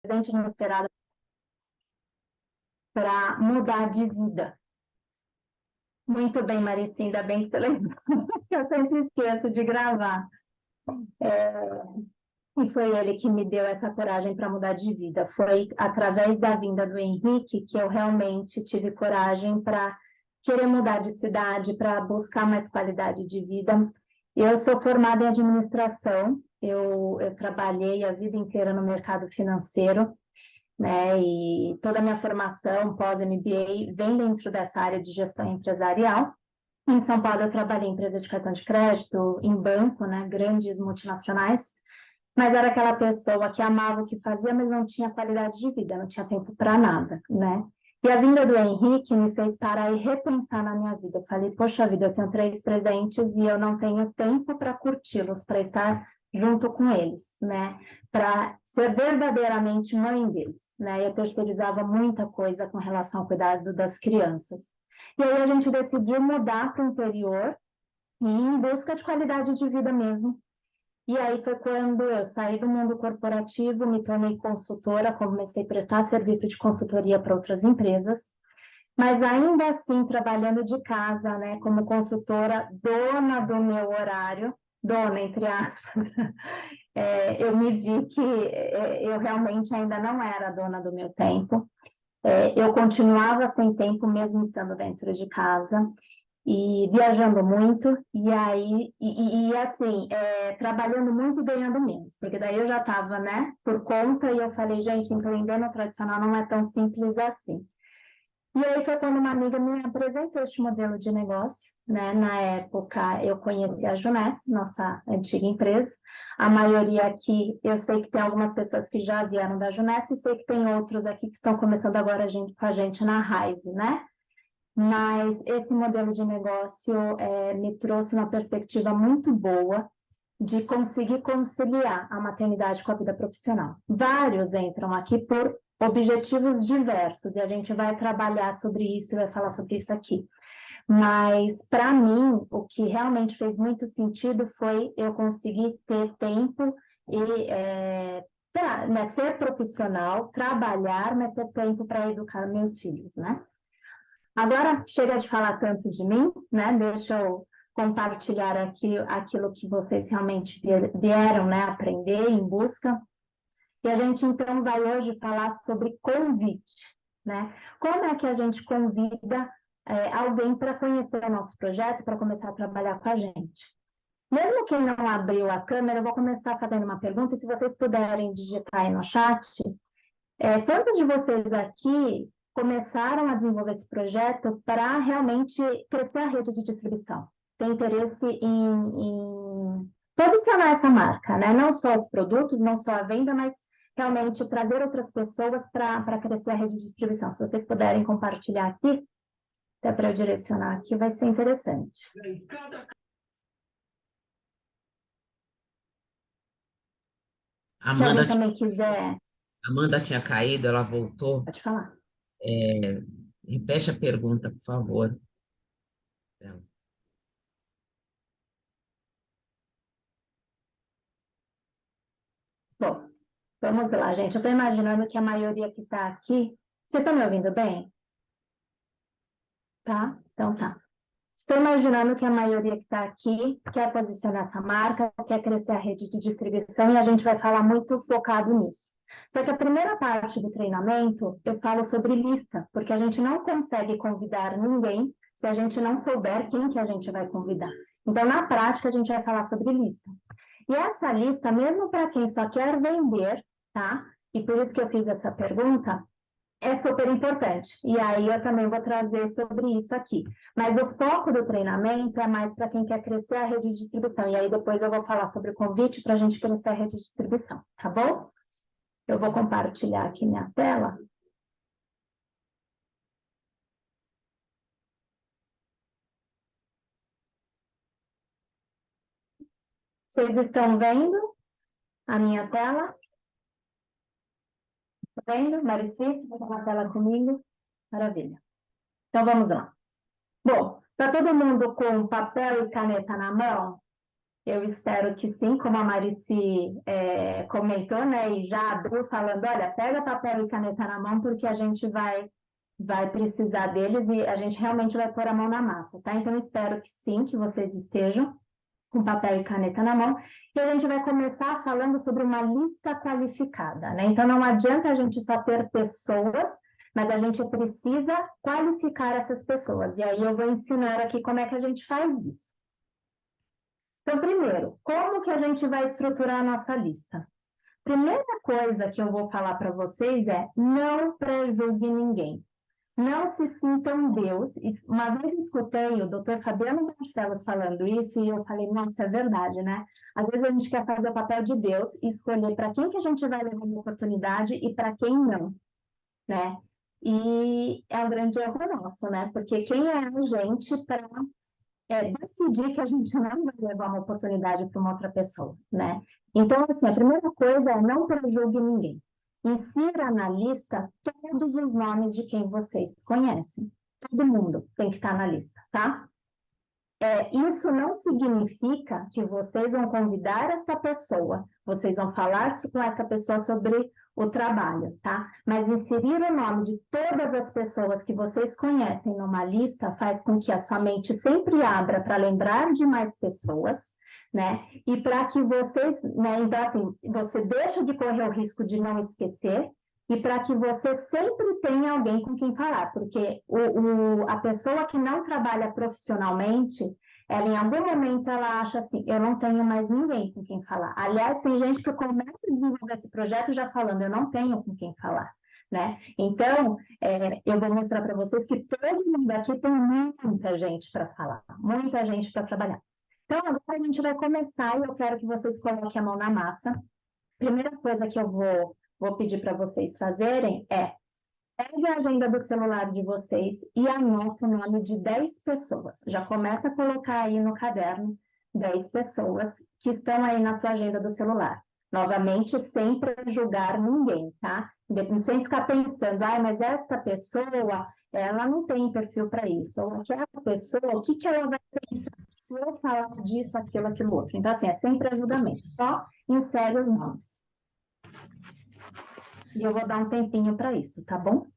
presente inesperado para mudar de vida. Muito bem, Maricinha, ainda bem que você lembrou. Eu sempre esqueço de gravar. E foi ele que me deu essa coragem para mudar de vida. Foi através da vinda do Henrique que eu realmente tive coragem para querer mudar de cidade, para buscar mais qualidade de vida. Eu sou formada em administração, eu trabalhei a vida inteira no mercado financeiro, né? E toda a minha formação pós-MBA vem dentro dessa área de gestão empresarial. Em São Paulo, eu trabalhei em empresa de cartão de crédito, em banco, né? Grandes multinacionais, mas era aquela pessoa que amava o que fazia, mas não tinha qualidade de vida, não tinha tempo para nada, né? E a vinda do Henrique me fez parar e repensar na minha vida. Eu falei, poxa vida, eu tenho 3 presentes e eu não tenho tempo para curti-los, para estar junto com eles, né? Para ser verdadeiramente mãe deles, né? Eu terceirizava muita coisa com relação ao cuidado das crianças. E aí a gente decidiu mudar para o interior e ir em busca de qualidade de vida mesmo. E aí foi quando eu saí do mundo corporativo, me tornei consultora, comecei a prestar serviço de consultoria para outras empresas, mas ainda assim trabalhando de casa, né, como consultora, dona do meu horário, dona, entre aspas, eu me vi que eu realmente ainda não era dona do meu tempo. Eu continuava sem tempo, mesmo estando dentro de casa e viajando muito, e aí, assim, trabalhando muito e ganhando menos, porque daí eu já estava, né, por conta, e eu falei, gente, empreender no tradicional não é tão simples assim. E aí foi quando uma amiga me apresentou este modelo de negócio, né, na época eu conheci a Juness, nossa antiga empresa, a maioria aqui, eu sei que tem algumas pessoas que já vieram da Juness, e sei que tem outros aqui que estão começando agora com a gente na Hive, né? Mas esse modelo de negócio me trouxe uma perspectiva muito boa de conseguir conciliar a maternidade com a vida profissional. Vários entram aqui por objetivos diversos, e a gente vai trabalhar sobre isso, vai falar sobre isso aqui. Mas, para mim, o que realmente fez muito sentido foi eu conseguir ter tempo e né, ser profissional, trabalhar, mas ter tempo para educar meus filhos, né? Agora, chega de falar tanto de mim, né? Deixa eu compartilhar aqui aquilo que vocês realmente vieram, né, aprender em busca. E a gente, então, vai hoje falar sobre convite, né? Como é que a gente convida alguém para conhecer o nosso projeto, para começar a trabalhar com a gente? Mesmo quem não abriu a câmera, eu vou começar fazendo uma pergunta, e se vocês puderem digitar aí no chat, quantos de vocês aqui começaram a desenvolver esse projeto para realmente crescer a rede de distribuição? Tem interesse em posicionar essa marca, né? Não só os produtos, não só a venda, mas realmente trazer outras pessoas para crescer a rede de distribuição. Se vocês puderem compartilhar aqui, até para eu direcionar aqui, vai ser interessante. Se Amanda, alguém também quiser, Amanda tinha caído, ela voltou. pode falar. É, repete a pergunta, por favor. Bom, vamos lá, gente. Eu estou imaginando que a maioria que está aqui... Vocês estão me ouvindo bem? Tá? Então tá. Estou imaginando que a maioria que está aqui quer posicionar essa marca, quer crescer a rede de distribuição, e a gente vai falar muito focado nisso. Só que a primeira parte do treinamento, eu falo sobre lista, porque a gente não consegue convidar ninguém se a gente não souber quem que a gente vai convidar. Então, na prática, a gente vai falar sobre lista. E essa lista, mesmo para quem só quer vender, tá? E por isso que eu fiz essa pergunta, é super importante. E aí eu também vou trazer sobre isso aqui. Mas o foco do treinamento é mais para quem quer crescer a rede de distribuição. E aí depois eu vou falar sobre o convite para a gente crescer a rede de distribuição, tá bom? Eu vou compartilhar aqui minha tela. Vocês estão vendo a minha tela? Está vendo? Maricita, está na tela comigo? Maravilha. Então vamos lá. Bom, está todo mundo com papel e caneta na mão? eu espero que sim, como a Marici comentou, né, e já abriu falando, olha, pega papel e caneta na mão, porque a gente vai precisar deles e a gente realmente vai pôr a mão na massa, tá? Então, eu espero que sim, que vocês estejam com papel e caneta na mão, e a gente vai começar falando sobre uma lista qualificada, né? Então, não adianta a gente só ter pessoas, mas a gente precisa qualificar essas pessoas. E aí eu vou ensinar aqui como é que a gente faz isso. Então, primeiro, como que a gente vai estruturar a nossa lista? Primeira coisa que eu vou falar para vocês é não prejulgue ninguém. Não se sintam Deus. Uma vez escutei o Dr. Fabiano Barcelos falando isso e eu falei, nossa, é verdade, né? Às vezes a gente quer fazer o papel de Deus e escolher para quem que a gente vai levar uma oportunidade e para quem não, né? E é um grande erro nosso, né? Porque quem é a gente para decidir que a gente não vai levar uma oportunidade para uma outra pessoa, né? Então, assim, a primeira coisa é não prejulgue ninguém. Insira na lista todos os nomes de quem vocês conhecem. Todo mundo tem que estar na lista, tá? Isso não significa que vocês vão convidar essa pessoa, vocês vão falar com essa pessoa sobre o trabalho, tá? Mas inserir o nome de todas as pessoas que vocês conhecem numa lista faz com que a sua mente sempre abra para lembrar de mais pessoas, né? E para que vocês, né? Então, assim, você deixa de correr o risco de não esquecer e para que você sempre tenha alguém com quem falar, porque a pessoa que não trabalha profissionalmente, ela em algum momento ela acha assim, eu não tenho mais ninguém com quem falar. Aliás, tem gente que começa a desenvolver esse projeto já falando, eu não tenho com quem falar, né? Então, eu vou mostrar para vocês que todo mundo aqui tem muita gente para falar, muita gente para trabalhar. Então, agora a gente vai começar e eu quero que vocês coloquem a mão na massa. Primeira coisa que eu vou pedir para vocês fazerem pegue a agenda do celular de vocês e anote o nome de 10 pessoas. Já começa a colocar aí no caderno 10 pessoas que estão aí na tua agenda do celular. Novamente, sem julgar ninguém, tá? Sem ficar pensando, mas esta pessoa, ela não tem perfil para isso. Ou aquela pessoa, o que que ela vai pensar se eu falar disso, aquilo outro? Então, assim, é sempre ajudamento. Só insere os nomes. E eu vou dar um tempinho para isso, tá bom?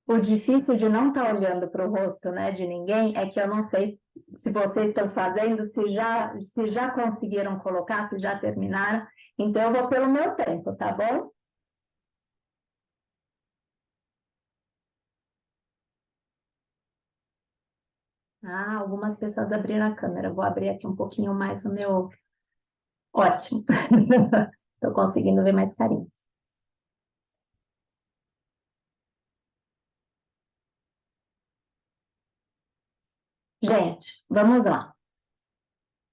O difícil de não estar olhando para o rosto, né, de ninguém é que eu não sei se vocês estão fazendo, se já conseguiram colocar, se já terminaram. Então, eu vou pelo meu tempo, tá bom? Algumas pessoas abriram a câmera. Eu vou abrir aqui um pouquinho mais o meu. Ótimo. Estou conseguindo ver mais carinhos. Gente, vamos lá.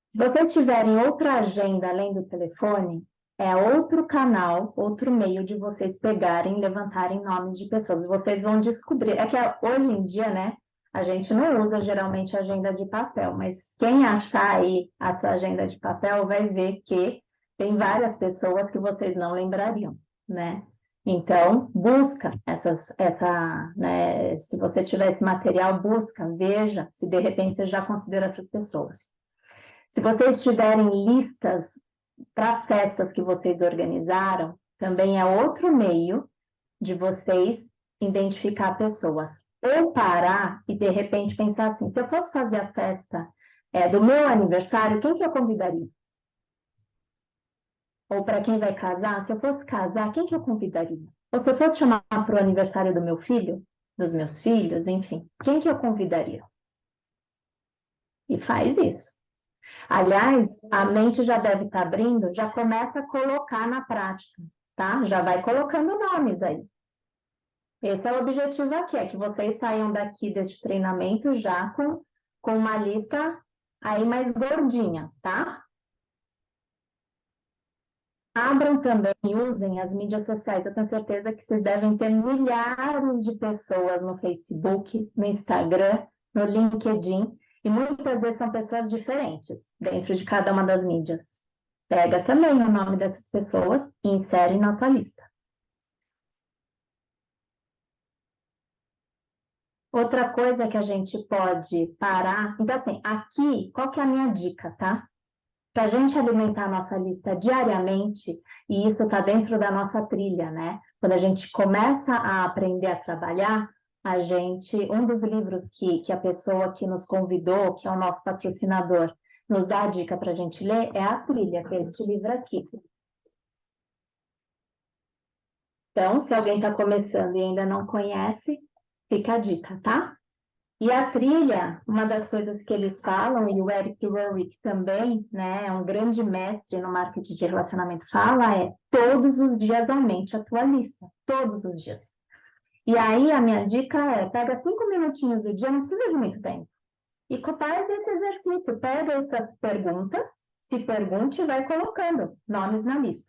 Se vocês tiverem outra agenda além do telefone, é outro canal, outro meio de vocês pegarem e levantarem nomes de pessoas. Vocês vão descobrir. É que hoje em dia, né, a gente não usa geralmente agenda de papel, mas quem achar aí a sua agenda de papel vai ver que tem várias pessoas que vocês não lembrariam, né? Então, busca né, se você tiver esse material, busca, veja se de repente você já considera essas pessoas. Se vocês tiverem listas para festas que vocês organizaram, também é outro meio de vocês identificar pessoas. Ou parar e, de repente, pensar assim, se eu fosse fazer a festa do meu aniversário, quem que eu convidaria? Ou para quem vai casar, se eu fosse casar, quem que eu convidaria? Ou se eu fosse chamar para o aniversário do meu filho, dos meus filhos, enfim, quem que eu convidaria? E faz isso. Aliás, a mente já deve estar abrindo, já começa a colocar na prática, tá? Já vai colocando nomes aí. Esse é o objetivo aqui, é que vocês saiam daqui deste treinamento já com uma lista aí mais gordinha, tá? Abram também e usem as mídias sociais. Eu tenho certeza que vocês devem ter milhares de pessoas no Facebook, no Instagram, no LinkedIn, e muitas vezes são pessoas diferentes dentro de cada uma das mídias. Pega também o nome dessas pessoas e insere na tua lista. Outra coisa que a gente pode parar... Então, assim, aqui, qual que é a minha dica, tá? Para a gente alimentar a nossa lista diariamente, e isso está dentro da nossa trilha, né? Quando a gente começa a aprender a trabalhar, um dos livros que a pessoa que nos convidou, que é o nosso patrocinador, nos dá a dica para a gente ler, é a trilha, que é este livro aqui. Então, se alguém está começando e ainda não conhece, fica a dica, tá? E a trilha, uma das coisas que eles falam, e o Eric Rorick também, né, é um grande mestre no marketing de relacionamento, fala todos os dias aumente a tua lista, todos os dias. E aí a minha dica pega 5 minutinhos o dia, não precisa de muito tempo, e faz esse exercício, pega essas perguntas, se pergunte e vai colocando nomes na lista.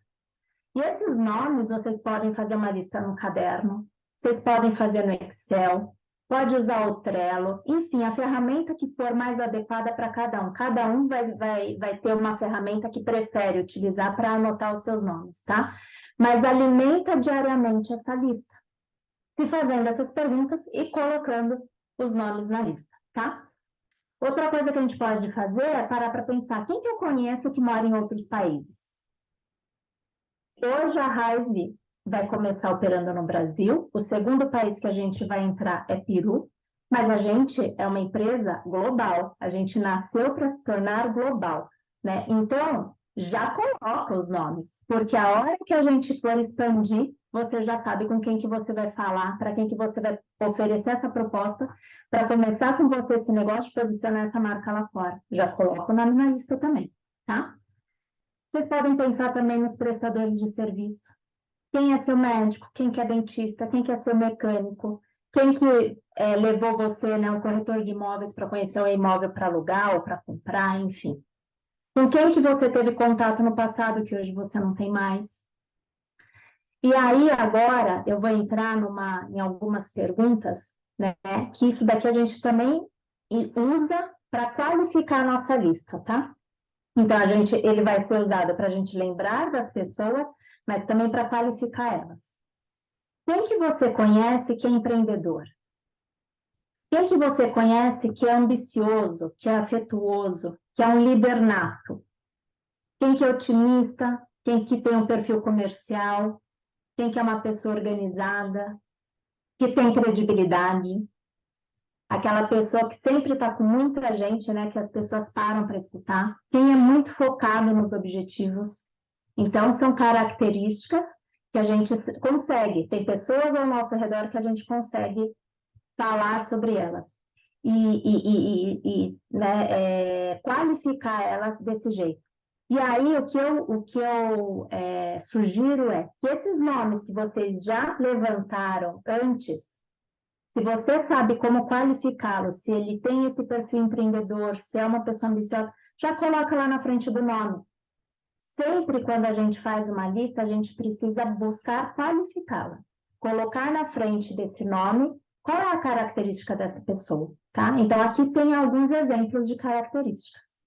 E esses nomes vocês podem fazer uma lista no caderno, vocês podem fazer no Excel, pode usar o Trello, enfim, a ferramenta que for mais adequada para cada um. Cada um vai ter uma ferramenta que prefere utilizar para anotar os seus nomes, tá? Mas alimenta diariamente essa lista, se fazendo essas perguntas e colocando os nomes na lista, tá? Outra coisa que a gente pode fazer é parar para pensar, quem que eu conheço que mora em outros países? Hoje a Hive vai começar operando no Brasil. O segundo país que a gente vai entrar é Peru, mas a gente é uma empresa global. A gente nasceu para se tornar global, né? Então, já coloca os nomes, porque a hora que a gente for expandir, você já sabe com quem que você vai falar, para quem que você vai oferecer essa proposta, para começar com você esse negócio de posicionar essa marca lá fora. Já coloca o nome na lista também, tá? Vocês podem pensar também nos prestadores de serviço. Quem é seu médico? Quem que é dentista? Quem que é seu mecânico? Quem que levou você, né, um corretor de imóveis para conhecer um imóvel para alugar ou para comprar, enfim. Com quem que você teve contato no passado que hoje você não tem mais? E aí, agora, eu vou entrar em algumas perguntas, né, que isso daqui a gente também usa para qualificar a nossa lista, tá? Então, ele vai ser usado para a gente lembrar das pessoas, mas também para qualificar elas. Quem que você conhece que é empreendedor? Quem que você conhece que é ambicioso, que é afetuoso, que é um líder nato? Quem que é otimista? Quem que tem um perfil comercial? Quem que é uma pessoa organizada? Que tem credibilidade? Aquela pessoa que sempre está com muita gente, né? Que as pessoas param para escutar. Quem é muito focado nos objetivos. Então, são características que a gente consegue. Tem pessoas ao nosso redor que a gente consegue falar sobre elas. Né, qualificar elas desse jeito. E aí, o que eu sugiro é que esses nomes que vocês já levantaram antes, se você sabe como qualificá-lo, se ele tem esse perfil empreendedor, se é uma pessoa ambiciosa, já coloca lá na frente do nome. Sempre quando a gente faz uma lista, a gente precisa buscar qualificá-la. Colocar na frente desse nome qual é a característica dessa pessoa, tá? Então, aqui tem alguns exemplos de características.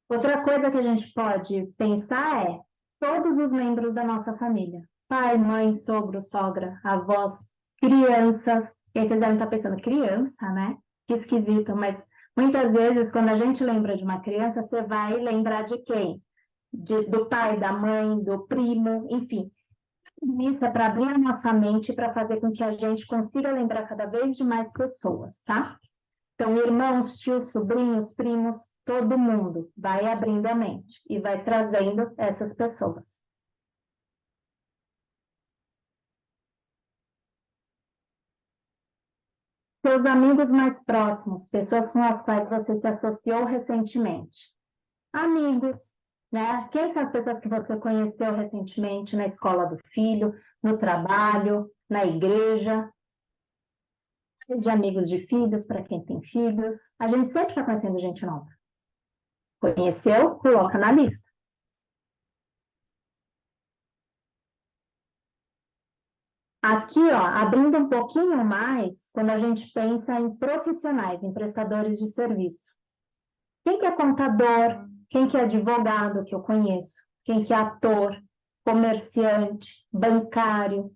Outra coisa que a gente pode pensar é todos os membros da nossa família. Pai, mãe, sogro, sogra, avós, crianças. E aí vocês devem estar pensando, criança, né? Que esquisito, mas muitas vezes, quando a gente lembra de uma criança, você vai lembrar de quem? Do pai, da mãe, do primo, enfim. Isso é para abrir a nossa mente para fazer com que a gente consiga lembrar cada vez de mais pessoas, tá? Então, irmãos, tios, sobrinhos, primos, todo mundo vai abrindo a mente e vai trazendo essas pessoas. Seus amigos mais próximos, pessoas com as quais você se associou recentemente. Amigos, né? Quem são as pessoas que você conheceu recentemente na escola do filho, no trabalho, na igreja? De amigos de filhos, para quem tem filhos. A gente sempre está conhecendo gente nova. Conheceu? Coloca na lista. Aqui, ó, abrindo um pouquinho mais, quando a gente pensa em profissionais, em prestadores de serviço. Quem que é contador? Quem que é advogado, que eu conheço? Quem que é ator, comerciante, bancário,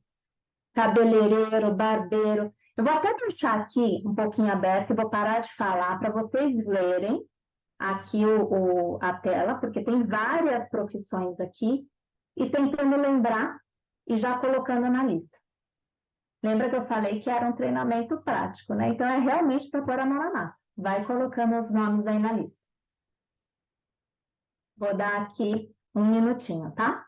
cabeleireiro, barbeiro? Eu vou até deixar aqui um pouquinho aberto e vou parar de falar para vocês lerem aqui a tela, porque tem várias profissões aqui, e tentando lembrar e já colocando na lista. Lembra que eu falei que era um treinamento prático, né? Então é realmente para pôr a mão na massa. Vai colocando os nomes aí na lista. Vou dar aqui um minutinho, tá?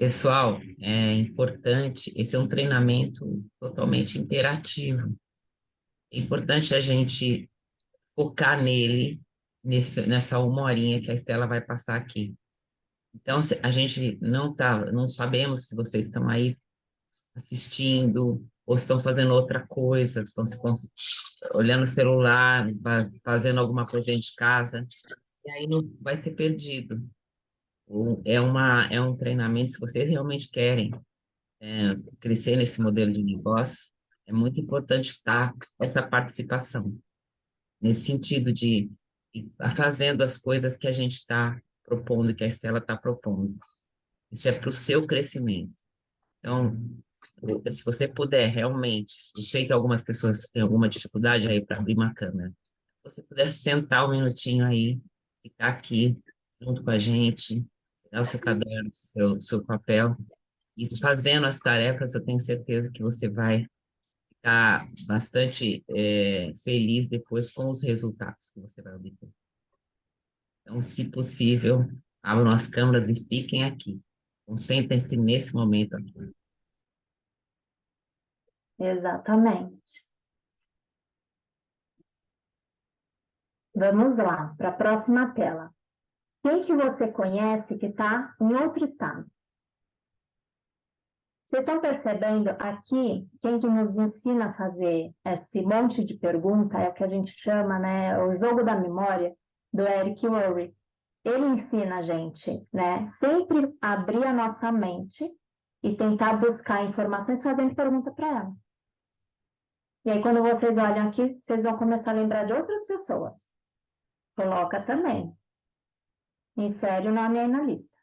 Pessoal, é importante, esse é um treinamento totalmente interativo. É importante a gente focar nele, nessa uma horinha que a Estela vai passar aqui. Então, a gente não sabemos se vocês estão aí assistindo ou estão fazendo outra coisa, estão olhando o celular, fazendo alguma coisa dentro de casa, e aí não vai ser perdido. É um treinamento, se vocês realmente querem crescer nesse modelo de negócio, é muito importante estar essa participação, nesse sentido de ir fazendo as coisas que a gente está propondo, que a Estela está propondo. Isso é para o seu crescimento. Então, se você puder realmente, eu sei que algumas pessoas têm alguma dificuldade aí para abrir uma câmera, se você puder sentar um minutinho aí, ficar aqui junto com a gente, pegar o seu caderno, seu papel, e fazendo as tarefas, eu tenho certeza que você vai ficar bastante feliz depois com os resultados que você vai obter. Então, se possível, abram as câmeras e fiquem aqui. Concentrem-se nesse momento aqui. Exatamente. Vamos lá, para a próxima tela. Quem que você conhece que está em outro estado? Vocês estão percebendo aqui, quem que nos ensina a fazer esse monte de pergunta é o que a gente chama, né, o jogo da memória do Eric Worre. Ele ensina a gente, né, sempre abrir a nossa mente e tentar buscar informações fazendo pergunta para ela. E aí, quando vocês olham aqui, vocês vão começar a lembrar de outras pessoas. Coloca também. Insere o nome aí na lista.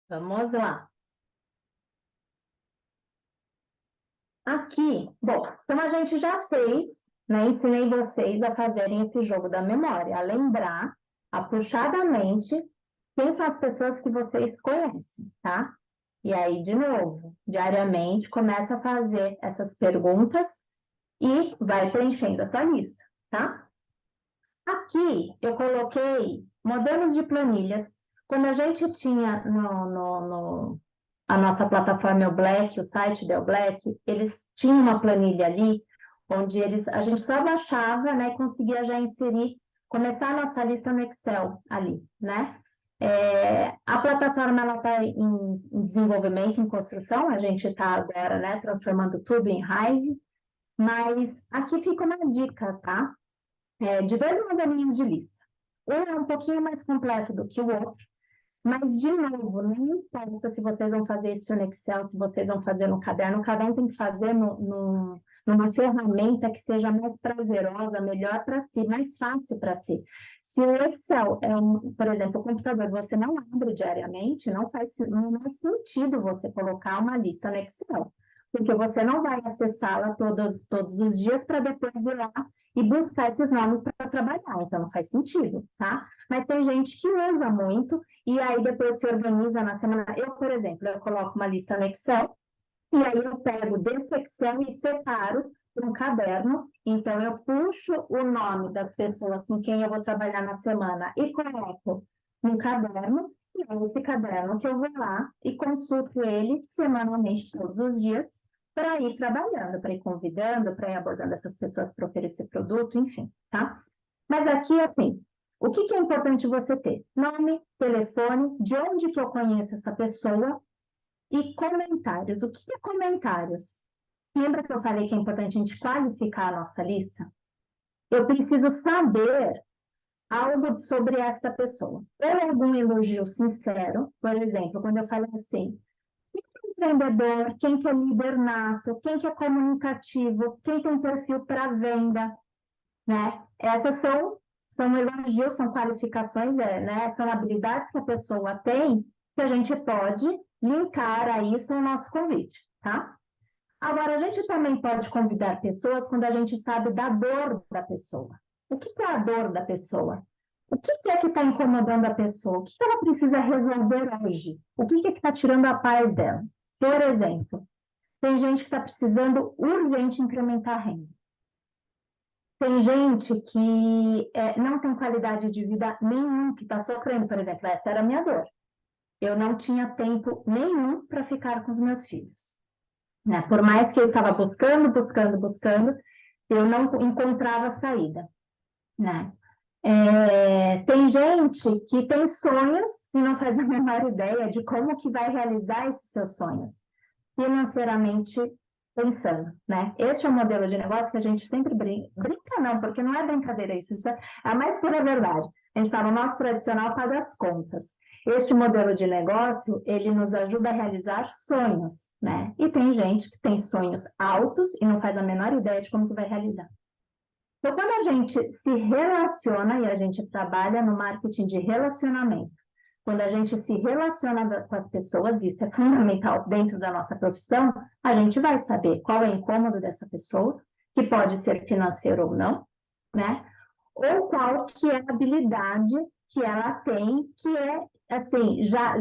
Vamos lá. Aqui, bom, então a gente já fez, né? Ensinei vocês a fazerem esse jogo da memória, a lembrar, a puxar da mente quem são as pessoas que vocês conhecem, tá? E aí, de novo, diariamente, começa a fazer essas perguntas e vai preenchendo a tua lista, tá? Aqui eu coloquei modelos de planilhas. Quando a gente tinha a nossa plataforma El Black, o site da El Black, eles tinham uma planilha ali, onde a gente só baixava, né, e conseguia já inserir, começar a nossa lista no Excel ali, né? A plataforma ela está em desenvolvimento, em construção, a gente está agora, né, transformando tudo em Hive, mas aqui fica uma dica, tá? De dois modelinhos de lista. Um é um pouquinho mais completo do que o outro, Mas, de novo, não importa se vocês vão fazer isso no Excel, se vocês vão fazer no caderno, cada um tem que fazer numa ferramenta que seja mais prazerosa, melhor para si, mais fácil para si. Se o Excel por exemplo, o computador você não abre diariamente, não faz sentido você colocar uma lista no Excel, porque você não vai acessá-la todos os dias para depois ir lá e buscar esses nomes para trabalhar, então não faz sentido, tá? Mas tem gente que usa muito e aí depois se organiza na semana. Eu, por exemplo, eu coloco uma lista no Excel e aí eu pego desse Excel e separo para um caderno. Então eu puxo o nome das pessoas com quem eu vou trabalhar na semana e coloco no caderno. E é esse caderno que eu vou lá e consulto ele semanalmente, todos os dias, para ir trabalhando, para ir convidando, para ir abordando essas pessoas para oferecer produto, enfim, tá? Mas aqui, assim, o que é importante você ter? Nome, telefone, de onde que eu conheço essa pessoa e comentários. O que é comentários? Lembra que eu falei que é importante a gente qualificar a nossa lista? Eu preciso saber algo sobre essa pessoa. Ou algum elogio sincero, por exemplo, quando eu falo assim, empreendedor, quem que é líder nato, quem que é comunicativo, quem tem perfil para venda, né? Essas são elogios, são qualificações, né? São habilidades que a pessoa tem que a gente pode linkar a isso no nosso convite, tá? Agora, a gente também pode convidar pessoas quando a gente sabe da dor da pessoa. O que é a dor da pessoa? O que é que está incomodando a pessoa? O que ela precisa resolver hoje? O que é que está tirando a paz dela? Por exemplo, tem gente que está precisando urgente incrementar a renda. Tem gente que não tem qualidade de vida nenhum, que está sofrendo, por exemplo, essa era a minha dor. Eu não tinha tempo nenhum para ficar com os meus filhos. Né? Por mais que eu estava buscando, eu não encontrava saída. Né? Tem gente que tem sonhos e não faz a menor ideia de como que vai realizar esses seus sonhos, financeiramente pensando, né? Este é um modelo de negócio que a gente sempre brinca não, porque não é brincadeira isso é a mais pura verdade. A gente fala, o nosso tradicional paga as contas. Este modelo de negócio, ele nos ajuda a realizar sonhos, né? E tem gente que tem sonhos altos e não faz a menor ideia de como que vai realizar. Então, quando a gente se relaciona, e a gente trabalha no marketing de relacionamento, quando a gente se relaciona com as pessoas, isso é fundamental dentro da nossa profissão, a gente vai saber qual é o incômodo dessa pessoa, que pode ser financeiro ou não, né? Ou qual que é a habilidade que ela tem, que é, assim, já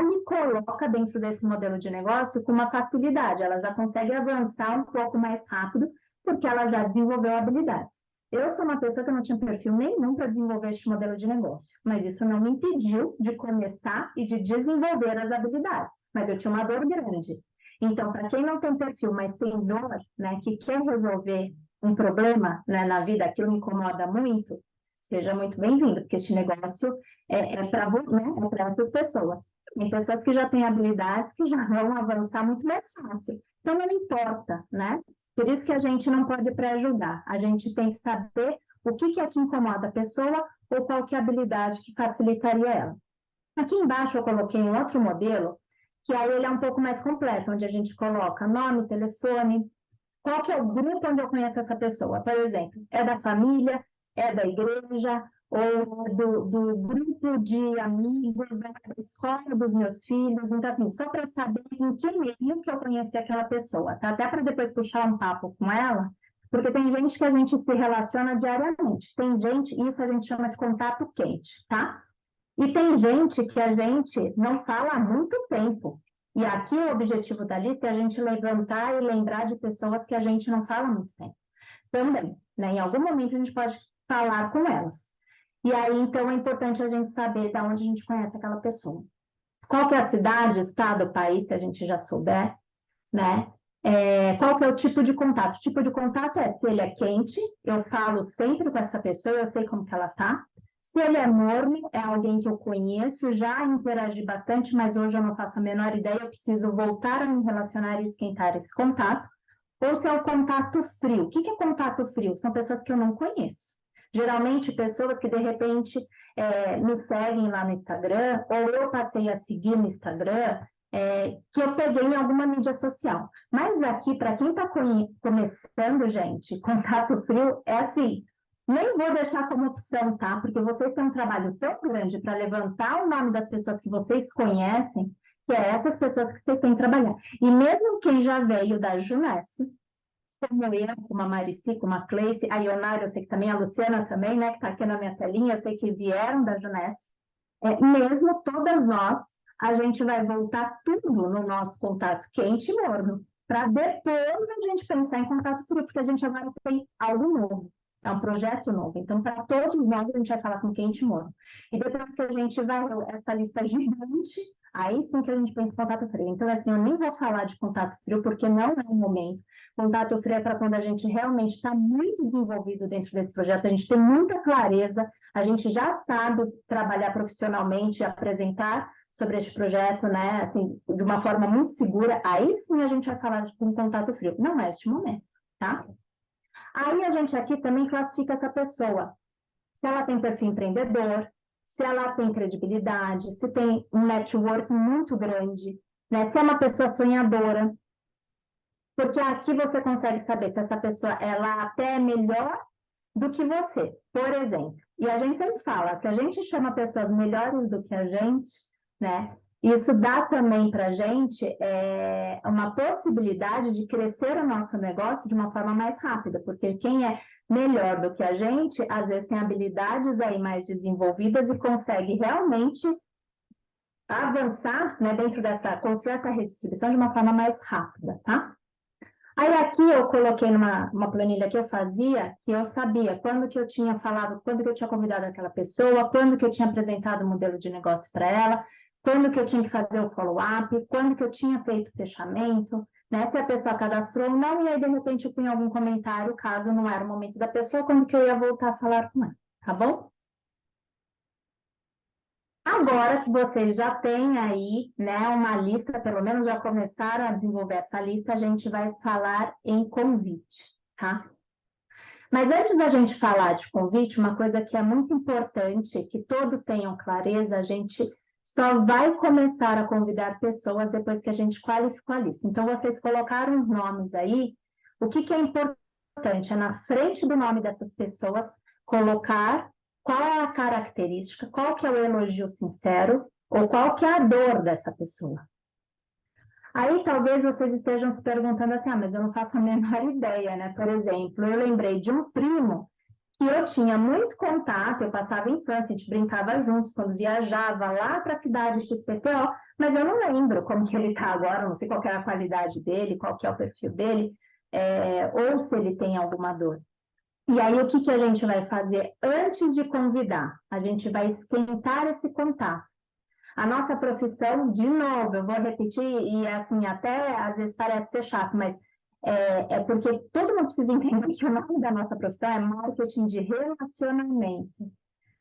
me coloca dentro desse modelo de negócio com uma facilidade, ela já consegue avançar um pouco mais rápido, porque ela já desenvolveu habilidades. Eu sou uma pessoa que não tinha perfil nenhum para desenvolver este modelo de negócio, mas isso não me impediu de começar e de desenvolver as habilidades, mas eu tinha uma dor grande. Então, para quem não tem perfil, mas tem dor, né, que quer resolver um problema, né, na vida, aquilo me incomoda muito, seja muito bem-vindo, porque este negócio é para, né, essas pessoas. Tem pessoas que já têm habilidades que já vão avançar muito mais fácil. Então, não importa, né? Por isso que a gente não pode pré-julgar. A gente tem que saber o que é que incomoda a pessoa ou qual que é a habilidade que facilitaria ela. Aqui embaixo eu coloquei um outro modelo, que aí ele é um pouco mais completo, onde a gente coloca nome, telefone, qual que é o grupo onde eu conheço essa pessoa. Por exemplo, é da família, é da igreja, ou do grupo de amigos, da escola dos meus filhos. Então, assim, só para saber em que meio que eu conheci aquela pessoa, tá? Até para depois puxar um papo com ela, porque tem gente que a gente se relaciona diariamente. Tem gente, isso a gente chama de contato quente, tá? E tem gente que a gente não fala há muito tempo. E aqui o objetivo da lista é a gente levantar e lembrar de pessoas que a gente não fala há muito tempo. Também, né? Em algum momento a gente pode falar com elas. E aí, então, é importante a gente saber de onde a gente conhece aquela pessoa. Qual que é a cidade, estado, país, se a gente já souber, né? Qual que é o tipo de contato? O tipo de contato é se ele é quente, eu falo sempre com essa pessoa, eu sei como que ela tá. Se ele é morno, é alguém que eu conheço, já interagi bastante, mas hoje eu não faço a menor ideia, eu preciso voltar a me relacionar e esquentar esse contato. Ou se é o contato frio. O que é contato frio? São pessoas que eu não conheço. Geralmente, pessoas que, de repente, me seguem lá no Instagram, ou eu passei a seguir no Instagram, que eu peguei em alguma mídia social. Mas aqui, para quem está começando, gente, contato frio é assim, nem vou deixar como opção, tá? Porque vocês têm um trabalho tão grande para levantar o nome das pessoas que vocês conhecem, que é essas pessoas que vocês têm que trabalhar. E mesmo quem já veio da Junesse, como eu, como a Marici, como a Cleice, a Ionara, eu sei que também, a Luciana também, né, que está aqui na minha telinha, eu sei que vieram da Junesse, mesmo todas nós, a gente vai voltar tudo no nosso contato quente e morno, para depois a gente pensar em contato frio, porque a gente agora tem algo novo, é um projeto novo. Então, para todos nós, a gente vai falar com quente e morno. E depois que a gente vai, essa lista gigante, aí sim que a gente pensa em contato frio. Então, assim, eu nem vou falar de contato frio, porque não é o momento. Contato frio é para quando a gente realmente está muito desenvolvido dentro desse projeto, a gente tem muita clareza, a gente já sabe trabalhar profissionalmente, apresentar sobre este projeto, né, assim, de uma forma muito segura, aí sim a gente vai falar de um contato frio. Não é este momento, tá? Aí a gente aqui também classifica essa pessoa, se ela tem perfil empreendedor, se ela tem credibilidade, se tem um network muito grande, né, se é uma pessoa sonhadora, porque aqui você consegue saber se essa pessoa ela até é melhor do que você, por exemplo. E a gente sempre fala, se a gente chama pessoas melhores do que a gente, né? Isso dá também para a gente uma possibilidade de crescer o nosso negócio de uma forma mais rápida, porque quem é melhor do que a gente, às vezes tem habilidades aí mais desenvolvidas e consegue realmente avançar, né, dentro dessa, construir essa redistribuição de uma forma mais rápida, tá? Aí aqui eu coloquei numa planilha que eu fazia, que eu sabia quando que eu tinha falado, quando que eu tinha convidado aquela pessoa, quando que eu tinha apresentado o modelo de negócio para ela, quando que eu tinha que fazer o follow-up, quando que eu tinha feito o fechamento, né? Se a pessoa cadastrou ou não, e aí de repente eu punha algum comentário, caso não era o momento da pessoa, quando que eu ia voltar a falar com ela, tá bom? Agora que vocês já têm aí, né, uma lista, pelo menos já começaram a desenvolver essa lista, a gente vai falar em convite, tá? Mas antes da gente falar de convite, uma coisa que é muito importante, que todos tenham clareza, a gente só vai começar a convidar pessoas depois que a gente qualificou a lista. Então, vocês colocaram os nomes aí, o que é importante? É na frente do nome dessas pessoas, colocar qual é a característica, qual que é o elogio sincero, ou qual que é a dor dessa pessoa. Aí talvez vocês estejam se perguntando assim, mas eu não faço a menor ideia, né? Por exemplo, eu lembrei de um primo que eu tinha muito contato, eu passava infância, a gente brincava juntos quando viajava lá para a cidade XPTO, mas eu não lembro como que ele está agora, não sei qual que é a qualidade dele, qual que é o perfil dele, ou se ele tem alguma dor. E aí, o que a gente vai fazer antes de convidar? A gente vai esquentar esse contato. A nossa profissão, de novo, eu vou repetir, e assim, até às vezes parece ser chato, mas porque todo mundo precisa entender que o nome da nossa profissão é marketing de relacionamento.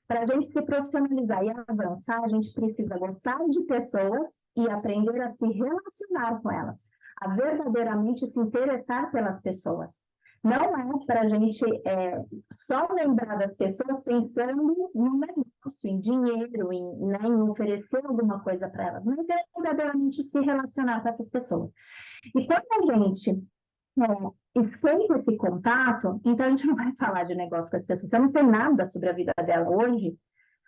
Para a gente se profissionalizar e avançar, a gente precisa gostar de pessoas e aprender a se relacionar com elas, a verdadeiramente se interessar pelas pessoas. Não é para a gente só lembrar das pessoas pensando no negócio, em dinheiro, em oferecer alguma coisa para elas, mas é verdadeiramente se relacionar com essas pessoas. E quando a gente esquenta esse contato, então a gente não vai falar de negócio com as pessoas. Se eu não sei nada sobre a vida dela hoje,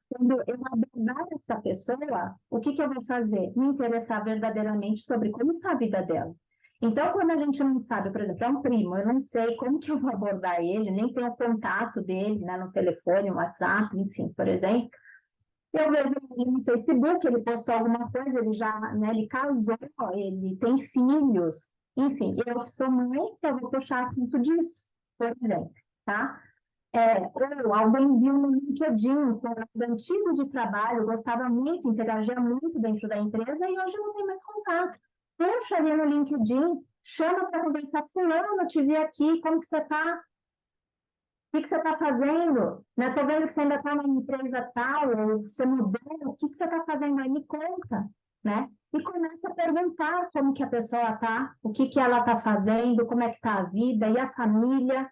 quando eu abordar essa pessoa, o que eu vou fazer? Me interessar verdadeiramente sobre como está a vida dela. Então, quando a gente não sabe, por exemplo, é um primo, eu não sei como que eu vou abordar ele, nem tenho o contato dele, né, no telefone, no WhatsApp, enfim, por exemplo. Eu vejo ele no Facebook, ele postou alguma coisa, ele já, né, ele casou, ele tem filhos, enfim, eu sou mãe, eu vou puxar assunto disso, por exemplo, tá? Ou alguém viu no LinkedIn, um colega antigo de trabalho, gostava muito, interagia muito dentro da empresa e hoje não tem mais contato. Puxa ali no LinkedIn, chama para conversar, fulano, te vi aqui, como que você está? O que você está fazendo? Estou vendo que você ainda está numa empresa tal, ou você mudou, o que você está fazendo aí? Me conta, né? E começa a perguntar como que a pessoa está, o que que ela está fazendo, como é que está a vida e a família.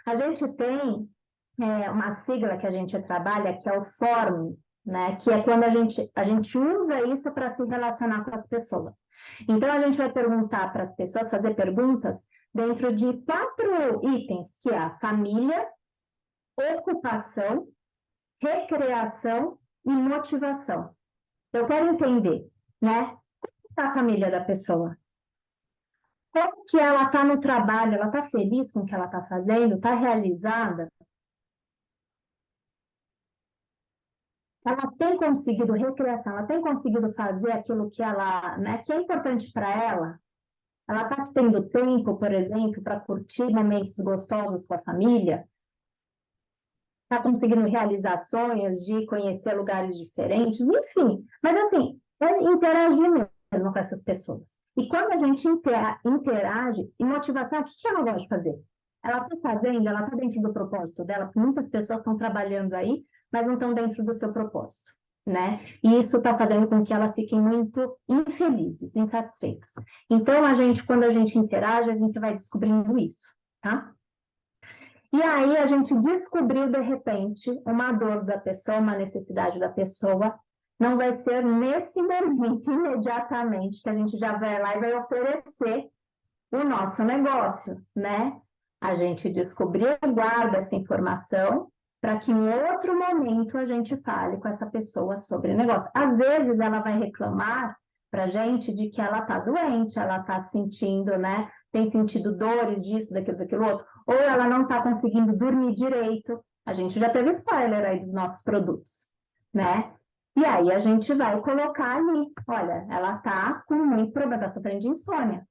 A gente tem uma sigla que a gente trabalha, que é o FORM, né? Que é quando a gente usa isso para se relacionar com as pessoas. Então, a gente vai perguntar para as pessoas, fazer perguntas dentro de 4 itens, que é a família, ocupação, recreação e motivação. Eu quero entender, né? Como está a família da pessoa? Como que ela está no trabalho? Ela está feliz com o que ela está fazendo? Está realizada? Ela tem conseguido recreação? Ela tem conseguido fazer aquilo que ela, né, que é importante para ela? Ela está tendo tempo, por exemplo, para curtir momentos gostosos com a família? Está conseguindo realizar sonhos de conhecer lugares diferentes? Enfim, mas assim, é interagir mesmo com essas pessoas. E quando a gente interage, e motivação, o que ela gosta de fazer? Ela está fazendo, ela está dentro do propósito dela, porque muitas pessoas estão trabalhando aí, mas não estão dentro do seu propósito, né? E isso está fazendo com que elas fiquem muito infelizes, insatisfeitas. Então, quando a gente interage, a gente vai descobrindo isso, tá? E aí a gente descobriu, de repente, uma dor da pessoa, uma necessidade da pessoa. Não vai ser nesse momento, imediatamente, que a gente já vai lá e vai oferecer o nosso negócio, né? A gente descobriu e guarda essa informação para que em outro momento a gente fale com essa pessoa sobre o negócio. Às vezes ela vai reclamar para a gente de que ela está doente, ela está sentindo, né? Tem sentido dores disso, daquilo outro, ou ela não está conseguindo dormir direito. A gente já teve spoiler aí dos nossos produtos, né? E aí a gente vai colocar ali, olha, ela está com muito problema, está sofrendo de insônia.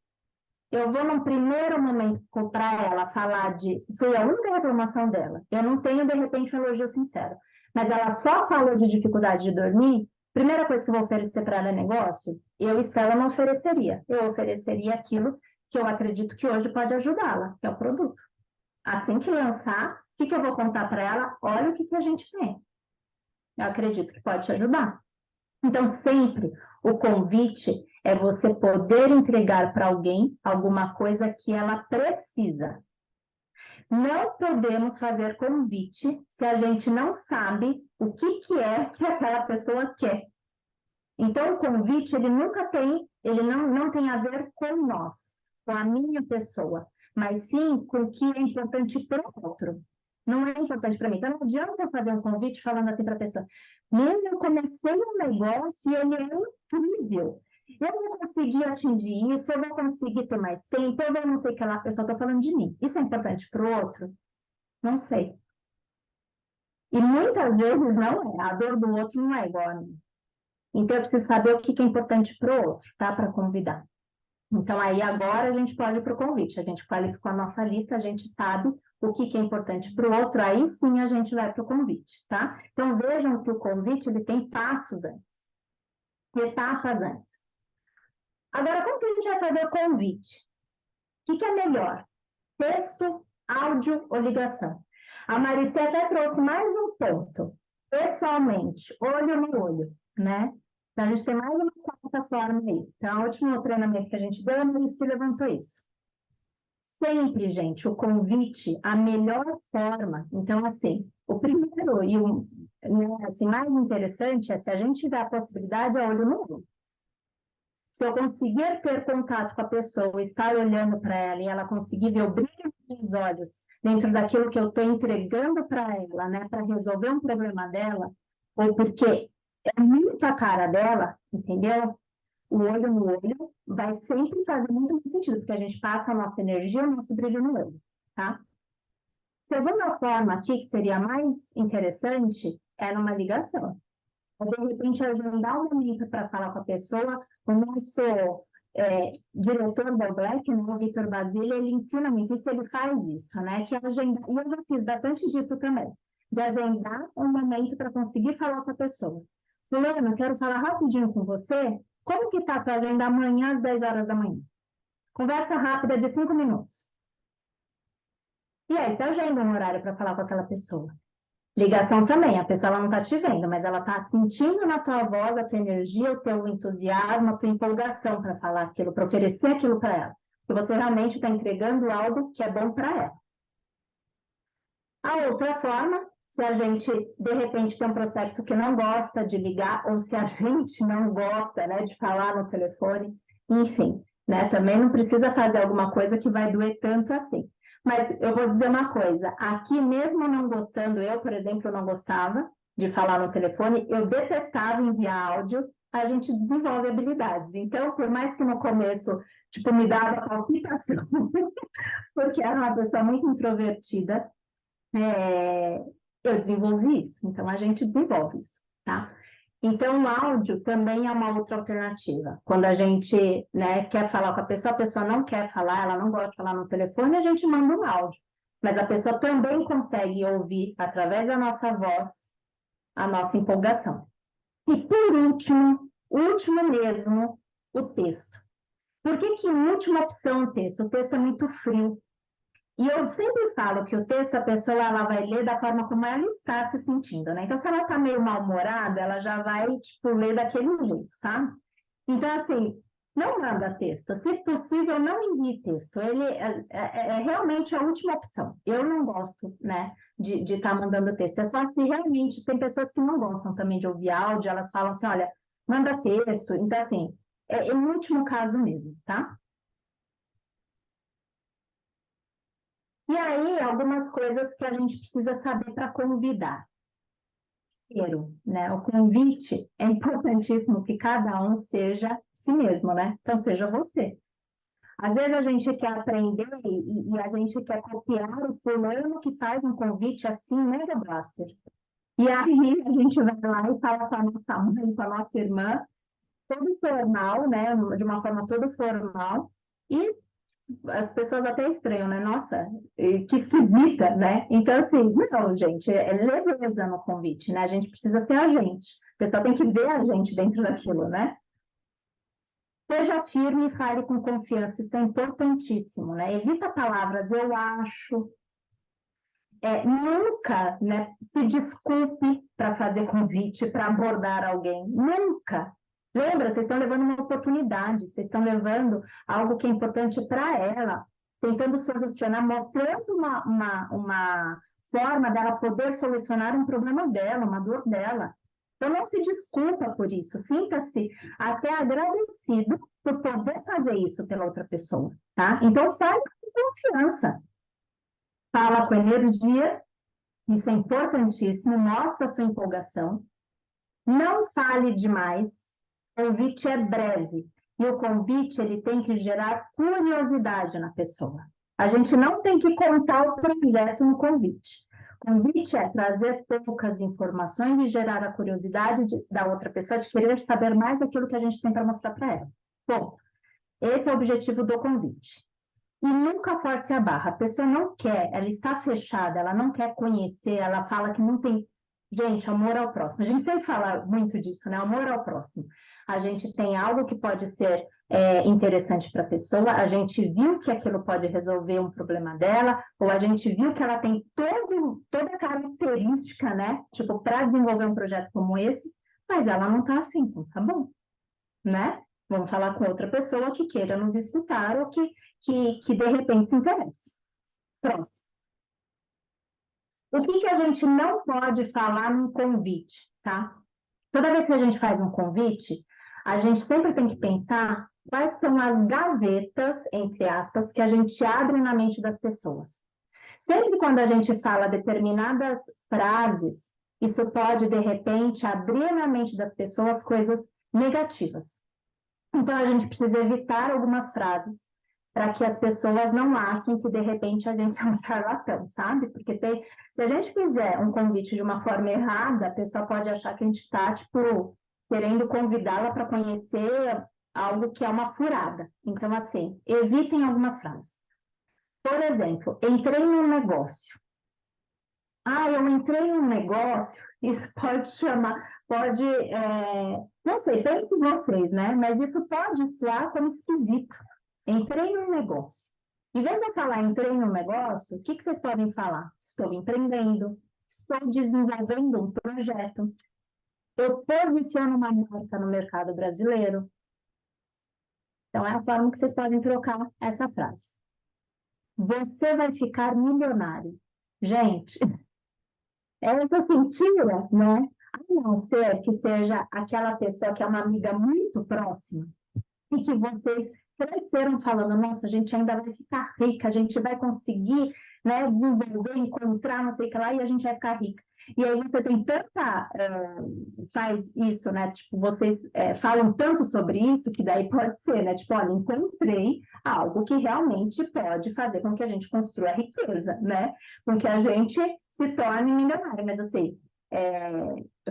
Eu vou, num primeiro momento, para ela falar se foi a única reclamação dela. Eu não tenho, de repente, um elogio sincero. Mas ela só falou de dificuldade de dormir. Primeira coisa que eu vou oferecer para ela é negócio. Eu, Estela, não ofereceria. Eu ofereceria aquilo que eu acredito que hoje pode ajudá-la, que é o produto. Assim que lançar, o que eu vou contar para ela? Olha o que a gente tem. Eu acredito que pode te ajudar. Então, sempre o convite é você poder entregar para alguém alguma coisa que ela precisa. Não podemos fazer convite se a gente não sabe o que é que aquela pessoa quer. Então, o convite, ele não tem a ver com nós, com a minha pessoa, mas sim com o que é importante para o outro. Não é importante para mim. Então, não adianta eu fazer um convite falando assim para a pessoa: eu comecei um negócio e ele é incrível. Eu vou conseguir atingir isso, eu vou conseguir ter mais tempo, eu não sei o que aquela pessoa está falando de mim. Isso é importante para o outro? Não sei. E muitas vezes não é. A dor do outro não é igual a mim. Então, eu preciso saber o que é importante para o outro, tá? Para convidar. Então, aí agora a gente pode ir para o convite. A gente qualificou a nossa lista, a gente sabe o que é importante para o outro, aí sim a gente vai para o convite, tá? Então, vejam que o convite, ele tem passos antes, etapas antes. Agora, como que a gente vai fazer o convite? O que é melhor? Texto, áudio ou ligação? A Marice até trouxe mais um ponto. Pessoalmente, olho no olho, né? Então, a gente tem mais uma quarta forma aí. Então, o último treinamento que a gente deu, a Marice levantou isso. Sempre, gente, o convite, a melhor forma. Então, assim, o primeiro e o assim, mais interessante é se a gente dá a possibilidade a olho no olho. Se eu conseguir ter contato com a pessoa, estar olhando para ela e ela conseguir ver o brilho dos olhos dentro daquilo que eu estou entregando para ela, né, para resolver um problema dela, ou porque é muito a cara dela, entendeu? O olho no olho vai sempre fazer muito mais sentido, porque a gente passa a nossa energia, o nosso brilho no olho, tá? Segunda forma aqui, que seria mais interessante, é numa ligação. Ou, de repente, agendar um momento para falar com a pessoa. O nosso diretor da Black, né, o Vitor Basílio, ele ensina muito isso, ele faz isso, né? Que é agendar, e eu já fiz bastante disso também, de agendar um momento para conseguir falar com a pessoa. Fulano, eu quero falar rapidinho com você. Como que tá para agenda amanhã às 10 horas da manhã? Conversa rápida de 5 minutos. E aí, você agenda um horário para falar com aquela pessoa. Ligação também, a pessoa ela não está te vendo, mas ela está sentindo na tua voz a tua energia, o teu entusiasmo, a tua empolgação para falar aquilo, para oferecer aquilo para ela. Que você realmente está entregando algo que é bom para ela. A outra forma, se a gente, de repente, tem um prospecto que não gosta de ligar, ou se a gente não gosta, né, de falar no telefone, enfim, né, também não precisa fazer alguma coisa que vai doer tanto assim. Mas eu vou dizer uma coisa, aqui mesmo não gostando, eu, por exemplo, não gostava de falar no telefone, eu detestava enviar áudio, a gente desenvolve habilidades. Então, por mais que no começo, tipo, me dava palpitação, porque era uma pessoa muito introvertida, é, eu desenvolvi isso, então a gente desenvolve isso, tá? Então, o áudio também é uma outra alternativa. Quando a gente, né, quer falar com a pessoa não quer falar, ela não gosta de falar no telefone, a gente manda um áudio. Mas a pessoa também consegue ouvir, através da nossa voz, a nossa empolgação. E por último, último mesmo, o texto. Por que que última opção o texto? O texto é muito frio. E eu sempre falo que o texto, a pessoa ela vai ler da forma como ela está se sentindo, né? Então, se ela está meio mal-humorada, ela já vai, tipo, ler daquele jeito, sabe? Então, assim, não manda texto. Se possível, não envie texto. Ele é realmente a última opção. Eu não gosto, né, de estar mandando texto. É só se realmente tem pessoas que não gostam também de ouvir áudio, elas falam assim, olha, manda texto. Então, assim, é o último caso mesmo, tá? E aí, algumas coisas que a gente precisa saber para convidar. Primeiro, né, o convite é importantíssimo que cada um seja si mesmo, né? Então, seja você. Às vezes a gente quer aprender e a gente quer copiar o fulano que faz um convite assim, mega blaster. E aí a gente vai lá e fala com a nossa mãe, com a nossa irmã, todo formal, né? De uma forma toda formal. E as pessoas até estranham, né? Nossa, que esquisita, né? Então, assim, não, gente, é leveza no convite, né? A gente precisa ter a gente. A pessoa tem que ver a gente dentro daquilo, né? Seja firme e fale com confiança, isso é importantíssimo, né? Evita palavras, eu acho. Nunca, né, se desculpe para fazer convite, para abordar alguém. Nunca. Lembra, vocês estão levando uma oportunidade, vocês estão levando algo que é importante para ela, tentando solucionar, mostrando uma forma dela poder solucionar um problema dela, uma dor dela. Então, não se desculpa por isso, sinta-se até agradecido por poder fazer isso pela outra pessoa, tá? Então, fale com confiança, fala com energia, isso é importantíssimo, mostra a sua empolgação. Não fale demais, o convite é breve. E o convite, ele tem que gerar curiosidade na pessoa. A gente não tem que contar o projeto no convite. O convite é trazer poucas informações e gerar a curiosidade da outra pessoa de querer saber mais aquilo que a gente tem para mostrar para ela. Bom, esse é o objetivo do convite. E nunca force a barra. A pessoa não quer, ela está fechada, ela não quer conhecer, ela fala que não tem. Gente, amor ao próximo. A gente sempre fala muito disso, né? Amor ao próximo. A gente tem algo que pode ser interessante para a pessoa, a gente viu que aquilo pode resolver um problema dela, ou a gente viu que ela tem toda a característica, né? Tipo, para desenvolver um projeto como esse, mas ela não está afim, então tá bom, né? Vamos falar com outra pessoa que queira nos escutar ou que de repente se interesse. Próximo. O que a gente não pode falar num convite, tá? Toda vez que a gente faz um convite, a gente sempre tem que pensar quais são as gavetas, entre aspas, que a gente abre na mente das pessoas. Sempre quando a gente fala determinadas frases, isso pode, de repente, abrir na mente das pessoas coisas negativas. Então, a gente precisa evitar algumas frases para que as pessoas não achem que, de repente, a gente é um charlatão, sabe? Porque se a gente fizer um convite de uma forma errada, a pessoa pode achar que a gente está, tipo, querendo convidá-la para conhecer algo que é uma furada. Então, assim, evitem algumas frases. Por exemplo, entrei num negócio. Ah, eu entrei num negócio, isso pode chamar, não sei, pense vocês, né? Mas isso pode soar como esquisito. Entrei num negócio. Em vez de eu falar entrei num negócio, o que vocês podem falar? Estou empreendendo, estou desenvolvendo um projeto, eu posiciono uma marca no mercado brasileiro. Então, é a forma que vocês podem trocar essa frase. Você vai ficar milionário. Gente, essa mentira, né? A não ser que seja aquela pessoa que é uma amiga muito próxima e que vocês cresceram falando, nossa, a gente ainda vai ficar rica, a gente vai conseguir, né, desenvolver, encontrar, não sei o que lá, e a gente vai ficar rica. E aí você tem tanta, faz isso, né, tipo, vocês falam tanto sobre isso, que daí pode ser, né, tipo, olha, encontrei algo que realmente pode fazer com que a gente construa riqueza, né, com que a gente se torne milionário, mas assim,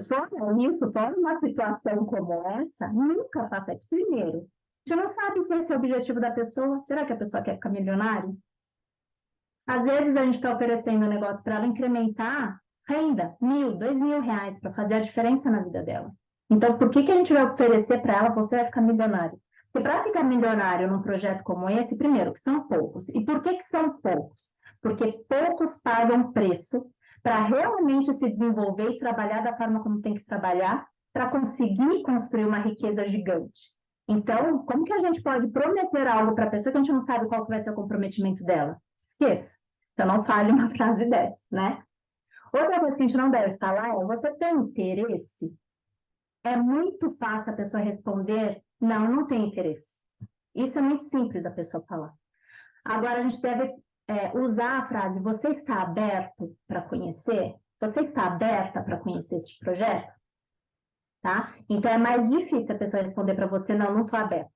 fora isso, fora uma situação como essa, nunca faça isso primeiro. A gente não sabe se esse é o objetivo da pessoa. Será que a pessoa quer ficar milionário? Às vezes a gente está oferecendo um negócio para ela incrementar renda, 1.000, 2.000 reais, para fazer a diferença na vida dela. Então, por que que a gente vai oferecer para ela, você vai ficar milionário? Porque para ficar milionário num projeto como esse, primeiro, que são poucos. E por que que são poucos? Porque poucos pagam preço para realmente se desenvolver e trabalhar da forma como tem que trabalhar, para conseguir construir uma riqueza gigante. Então, como que a gente pode prometer algo para a pessoa que a gente não sabe qual que vai ser o comprometimento dela? Esqueça. Então, não fale uma frase dessa, né? Outra coisa que a gente não deve falar é: você tem interesse? É muito fácil a pessoa responder: não, não tem interesse. Isso é muito simples a pessoa falar. Agora, a gente deve usar a frase: você está aberto para conhecer? Você está aberta para conhecer esse projeto? Tá? Então, é mais difícil a pessoa responder para você: não, não estou aberta.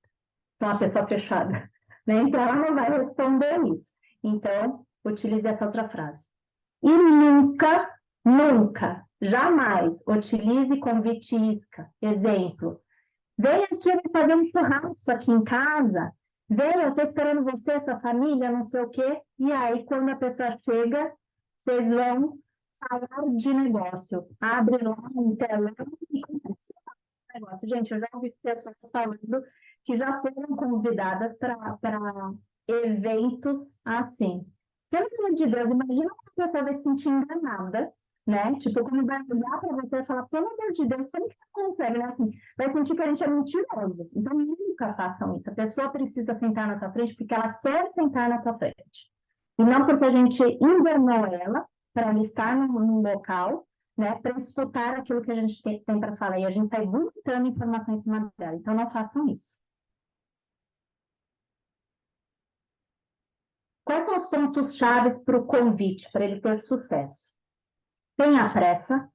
Sou uma pessoa fechada. Né? Então, ela não vai responder isso. Então, utilize essa outra frase. E nunca, nunca, jamais utilize convite isca. Exemplo: vem aqui, eu vou fazer um churrasco aqui em casa. Vem, eu estou esperando você, sua família, não sei o quê. E aí, quando a pessoa chega, vocês vão falar de negócio. Abre lá um telão e começa a falar de negócio. Gente, eu já ouvi pessoas falando que já foram convidadas para eventos assim. Pelo amor de Deus, imagina que a pessoa vai se sentir enganada, né? Tipo, como vai olhar para você e falar: pelo amor de Deus, como que você consegue, né? Assim, vai sentir que a gente é mentiroso. Então, nunca façam isso. A pessoa precisa sentar na tua frente porque ela quer sentar na tua frente. E não porque a gente enganou ela para ela estar num local, né? Para escutar aquilo que a gente tem para falar. E a gente sai vomitando informação em cima dela. Então, não façam isso. Quais são os pontos chaves para o convite, para ele ter sucesso? Tenha pressa.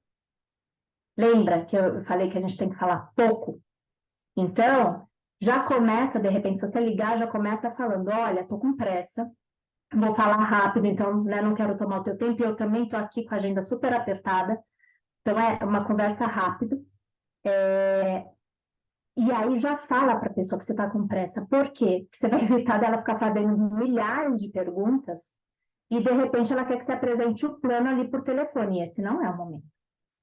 Lembra que eu falei que a gente tem que falar pouco? Então, já começa, de repente, se você ligar, já começa falando: olha, estou com pressa, vou falar rápido, então, né, não quero tomar o teu tempo, e eu também estou aqui com a agenda super apertada. Então, é uma conversa rápida. E aí já fala para a pessoa que você está com pressa. Por quê? Porque você vai evitar dela ficar fazendo milhares de perguntas e, de repente, ela quer que você apresente o plano ali por telefone. E esse não é o momento.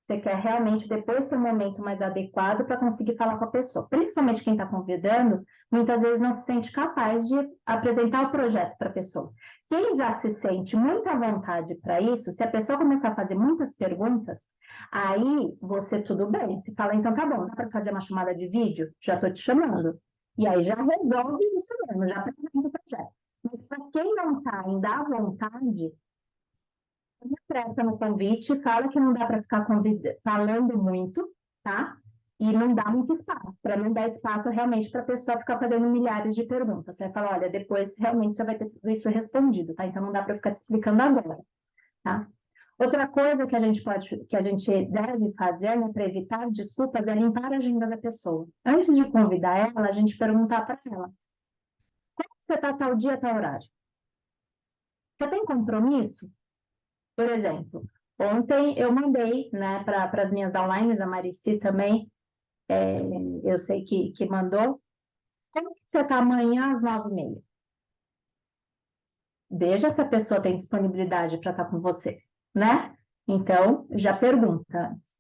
Você quer realmente depois ter um momento mais adequado para conseguir falar com a pessoa. Principalmente quem está convidando, muitas vezes não se sente capaz de apresentar o projeto para a pessoa. Quem já se sente muito à vontade para isso, se a pessoa começar a fazer muitas perguntas, aí você tudo bem. Você fala: então tá bom, dá para fazer uma chamada de vídeo? Já estou te chamando. E aí já resolve isso mesmo, já apresenta o projeto. Mas para quem não está ainda à vontade, não pressa no convite, fala que não dá para ficar falando muito, tá? E não dá muito espaço, para não dar espaço realmente para a pessoa ficar fazendo milhares de perguntas. Você vai falar: olha, depois realmente você vai ter tudo isso respondido, tá? Então não dá para ficar te explicando agora, tá? Outra coisa que a gente deve fazer, né, para evitar desculpas, é limpar a agenda da pessoa. Antes de convidar ela, a gente perguntar para ela: como você está tal dia, tal horário? Você tem compromisso? Por exemplo, ontem eu mandei, né, para as minhas downlines, a Marici também, eu sei que mandou. Como que você está amanhã às 9h30? Veja se a pessoa tem disponibilidade para estar com você, né? Então, já pergunta antes.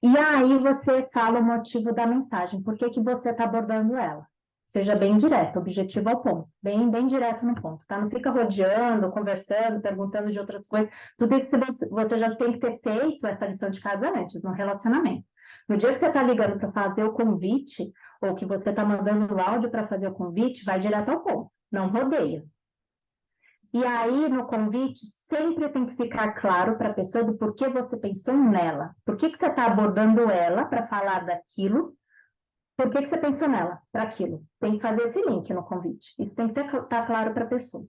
E aí você fala o motivo da mensagem, por que que você está abordando ela? Seja bem direto, objetivo ao ponto, bem, bem direto no ponto, tá? Não fica rodeando, conversando, perguntando de outras coisas. Tudo isso você já tem que ter feito essa lição de casa antes, no relacionamento. No dia que você está ligando para fazer o convite, ou que você está mandando o áudio para fazer o convite, vai direto ao ponto, não rodeia. E aí, no convite, sempre tem que ficar claro para a pessoa do porquê você pensou nela. Por que que você está abordando ela para falar daquilo? Por que que você pensou nela para aquilo? Tem que fazer esse link no convite. Isso tem que estar claro para a pessoa.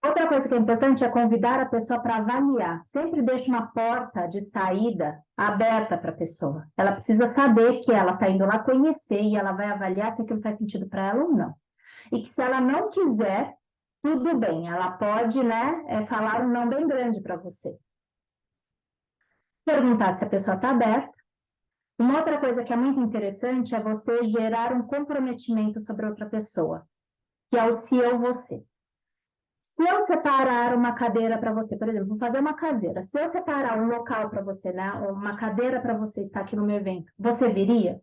Outra coisa que é importante é convidar a pessoa para avaliar. Sempre deixe uma porta de saída aberta para a pessoa. Ela precisa saber que ela está indo lá conhecer e ela vai avaliar se aquilo faz sentido para ela ou não. E que se ela não quiser, tudo bem, ela pode, né, falar um não bem grande para você. Perguntar se a pessoa está aberta. Uma outra coisa que é muito interessante é você gerar um comprometimento sobre outra pessoa, que é o se eu você. Se eu separar uma cadeira para você, por exemplo, vou fazer uma caseira. Se eu separar um local para você, né, uma cadeira para você estar aqui no meu evento, você viria?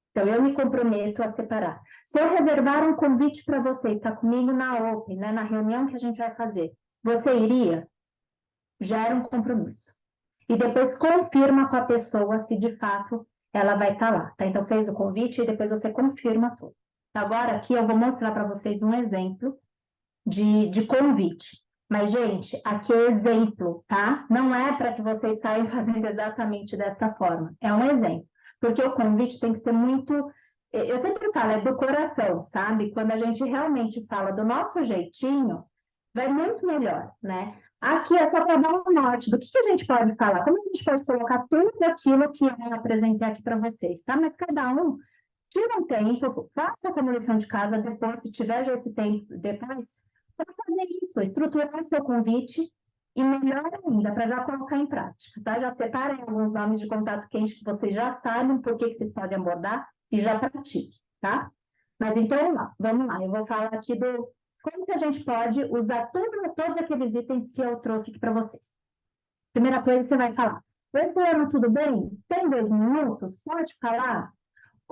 Então, eu me comprometo a separar. Se eu reservar um convite para você estar comigo na Open, né, na reunião que a gente vai fazer, você iria? Gera um compromisso. E depois confirma com a pessoa se de fato ela vai estar lá. Tá? Então, fez o convite e depois você confirma tudo. Agora, aqui eu vou mostrar para vocês um exemplo de convite. Mas, gente, aqui é exemplo, tá? Não é para que vocês saiam fazendo exatamente dessa forma. É um exemplo. Porque o convite tem que ser muito... Eu sempre falo, é do coração, sabe? Quando a gente realmente fala do nosso jeitinho, vai muito melhor, né? Aqui é só para dar um norte do que a gente pode falar, como a gente pode colocar tudo aquilo que eu apresentei aqui para vocês, tá? Mas cada um tira um tempo, faça como lição de casa depois, se tiver já esse tempo depois, para fazer isso, estruturar o seu convite e melhor ainda, para já colocar em prática, tá? Já separem alguns nomes de contato quente que vocês já sabem por que vocês podem abordar e já pratique, tá? Mas então, vamos lá, eu vou falar aqui do como que a gente pode usar todos aqueles itens que eu trouxe aqui para vocês. Primeira coisa, você vai falar: oi, Fulano, tudo bem? Tem 2 minutos? Pode falar?